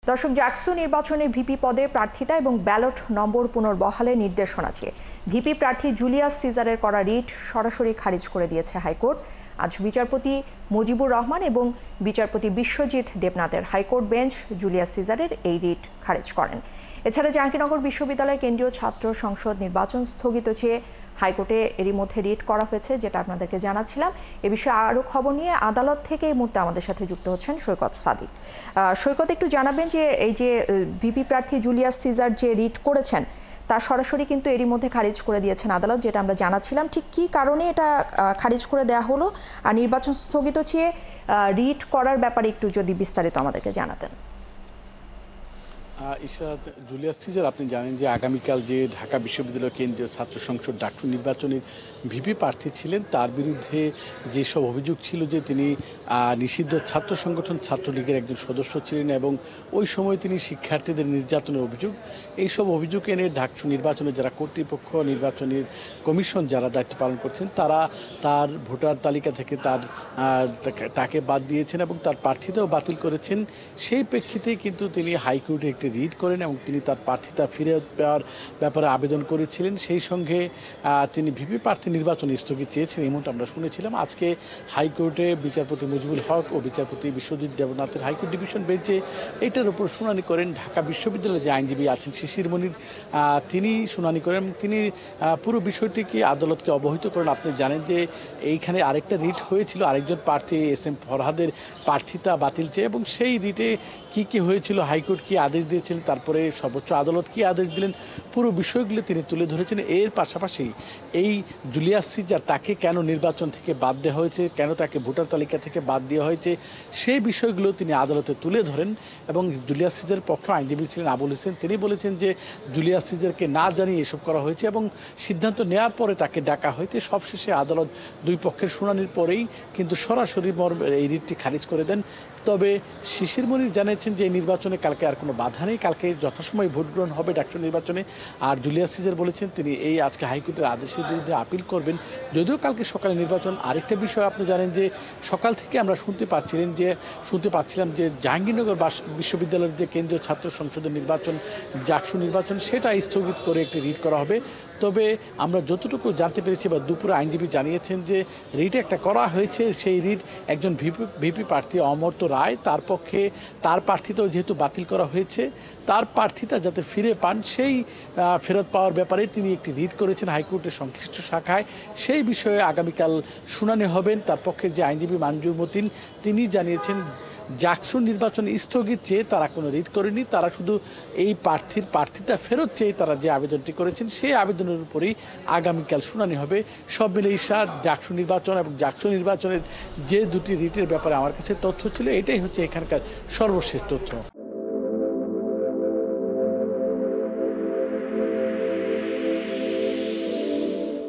দর্শক, জাকসু নির্বাচনে ভিপি পদে প্রার্থিতা এবং ব্যালট নম্বর পুনর্বহালের নির্দেশনা চেয়ে ভিপি প্রার্থী জুলিয়াস সিজারের করা রিট সরাসরি খারিজ করে দিয়েছে হাইকোর্ট। আজ বিচারপতি মুজিবুর রহমান এবং বিচারপতি বিশ্বজিৎ দেবনাথের হাইকোর্ট বেঞ্চ জুলিয়াস সিজারের এই রিট খারিজ করেন। এছাড়া জাহাঙ্গীরনগর বিশ্ববিদ্যালয় কেন্দ্রীয় ছাত্র সংসদ নির্বাচন স্থগিত চেয়ে হাইকোর্টে এরই মধ্যে রিট করা হয়েছে, যেটা আপনাদেরকে জানাচ্ছিলাম। এ বিষয়ে আরও খবর নিয়ে আদালত থেকে এই মুহূর্তে আমাদের সাথে যুক্ত হচ্ছেন সৈকত সাদিক। সৈকত, একটু জানাবেন যে এই যে ভিপি প্রার্থী জুলিয়াস সিজার যে রিট করেছেন তা সরাসরি কিন্তু এরই মধ্যে খারিজ করে দিয়েছেন আদালত, যেটা আমরা জানাচ্ছিলাম। ঠিক কী কারণে এটা খারিজ করে দেওয়া হলো, আর নির্বাচন স্থগিত চেয়ে রিট করার ব্যাপারে একটু যদি বিস্তারিত আমাদেরকে জানাতেন। ইশরাত, জুলিয়াস সিজার আপনি জানেন যে আগামীকাল যে ঢাকা বিশ্ববিদ্যালয় কেন্দ্রীয় ছাত্র সংসদ ডাকসু নির্বাচনের ভিপি প্রার্থী ছিলেন, তার বিরুদ্ধে যেসব অভিযোগ ছিল যে তিনি নিষিদ্ধ ছাত্র সংগঠন ছাত্রলীগের একজন সদস্য ছিলেন এবং ওই সময় তিনি শিক্ষার্থীদের নির্যাতনের অভিযোগ, এইসব অভিযোগ এনে ডাকসু নির্বাচনে যারা কর্তৃপক্ষ, নির্বাচনের কমিশন যারা দায়িত্ব পালন করছেন, তারা তার ভোটার তালিকা থেকে তাকে বাদ দিয়েছেন এবং তার প্রার্থিতাও বাতিল করেছেন। সেই প্রেক্ষিতেই কিন্তু তিনি হাইকোর্টে একটি রিট করেন এবং তিনি তার প্রার্থিতা ফিরে পাওয়ার ব্যাপারে আবেদন করেছিলেন। সেই সঙ্গে তিনি ভিপি প্রার্থী নির্বাচন স্থগিত চেয়েছেন, এমনটা আমরা শুনেছিলাম। আজকে হাইকোর্টে বিচারপতি মুজিবুল হক ও বিচারপতি বিশ্বজিৎ দেবনাথের হাইকোর্ট ডিভিশন বেঞ্চে এটার উপর শুনানি করেন ঢাকা বিশ্ববিদ্যালয়ের যে আইনজীবী আছেন শিশির মনির, তিনি শুনানি করেন এবং তিনি পুরো বিষয়টিকে আদালতকে অবহিত করেন। আপনি জানেন যে এইখানে আরেকটা রিট হয়েছিল, আরেকজন প্রার্থী এস.এম. ফরহাদের প্রার্থিতা বাতিল চেয়ে, এবং সেই রিটে কি হয়েছিল, হাইকোর্ট কি আদেশ দিয়েছেন, তারপরে সর্বোচ্চ আদালত কি আদেশ দিলেন, পুরো বিষয়গুলো তিনি তুলে ধরেছেন। এর পাশাপাশি এই জুলিয়াস সিজার, তাকে কেন নির্বাচন থেকে বাদ দেওয়া হয়েছে, কেন তাকে ভোটার তালিকা থেকে বাদ দেওয়া হয়েছে, সেই বিষয়গুলো তিনি আদালতে তুলে ধরেন। এবং জুলিয়াস সিজারের পক্ষে আইনজীবী ছিলেন আবুল হোসেন, তিনি বলেছেন যে জুলিয়াস সিজারকে না জানিয়ে এসব করা হয়েছে এবং সিদ্ধান্ত নেওয়ার পরে তাকে ডাকা হয়েছে। সবশেষে আদালত দুই পক্ষের শুনানির পরেই কিন্তু সরাসরি এই রিটটি খারিজ করে দেন। তবে শিশির মনির জানিয়েছেন যে এই নির্বাচনে কালকে আর কোনো বাধা নেই, কালকে যথাসময়ে ভোট গ্রহণ হবে ডাকসু নির্বাচনে। আর জুলিয়াস সিজার বলেছেন তিনি এই আজকে হাইকোর্টের আদেশের বিরুদ্ধে আপিল করবেন, যদিও কালকে সকালে নির্বাচন। আরেকটা বিষয় আপনি জানেন যে সকাল থেকে আমরা শুনতে পাচ্ছিলাম যে জাহাঙ্গীরনগর বিশ্ববিদ্যালয়ের যে কেন্দ্রীয় ছাত্র সংসদের নির্বাচন, জাকসু নির্বাচন, সেটা স্থগিত করে একটি রিট করা হবে। তবে আমরা যতটুকু জানতে পেরেছি বা দুপুরে আইনজীবী জানিয়েছেন যে রিট একটা করা হয়েছে, সেই রিট একজন ভিপি প্রার্থী অমর্ত্য রায়, তার পক্ষে তার প্রার্থিতাও যেহেতু বাতিল করা হয়েছে, তার প্রার্থিতা যাতে ফিরে পান সেই ফেরত পাওয়ার ব্যাপারে তিনি একটি রিট করেছেন হাইকোর্টের সংশ্লিষ্ট শাখায়। সেই বিষয়ে আগামীকাল শুনানি হবেন। তার পক্ষে যে আইনজীবী মানজুর মতিন, তিনি জানিয়েছেন জাকসু নির্বাচন স্থগিত চেয়ে তারা কোনো রিট করেনি, তারা শুধু এই প্রার্থীর প্রার্থিতা ফেরত চেয়ে তারা যে আবেদনটি করেছেন সেই আবেদনের উপরেই আগামীকাল শুনানি হবে। সব মিলে জাকসু নির্বাচন এবং জাকসু নির্বাচনের যে দুটি রিটের ব্যাপারে আমার কাছে তথ্য ছিল, এটাই হচ্ছে এখানকার সর্বশেষ তথ্য।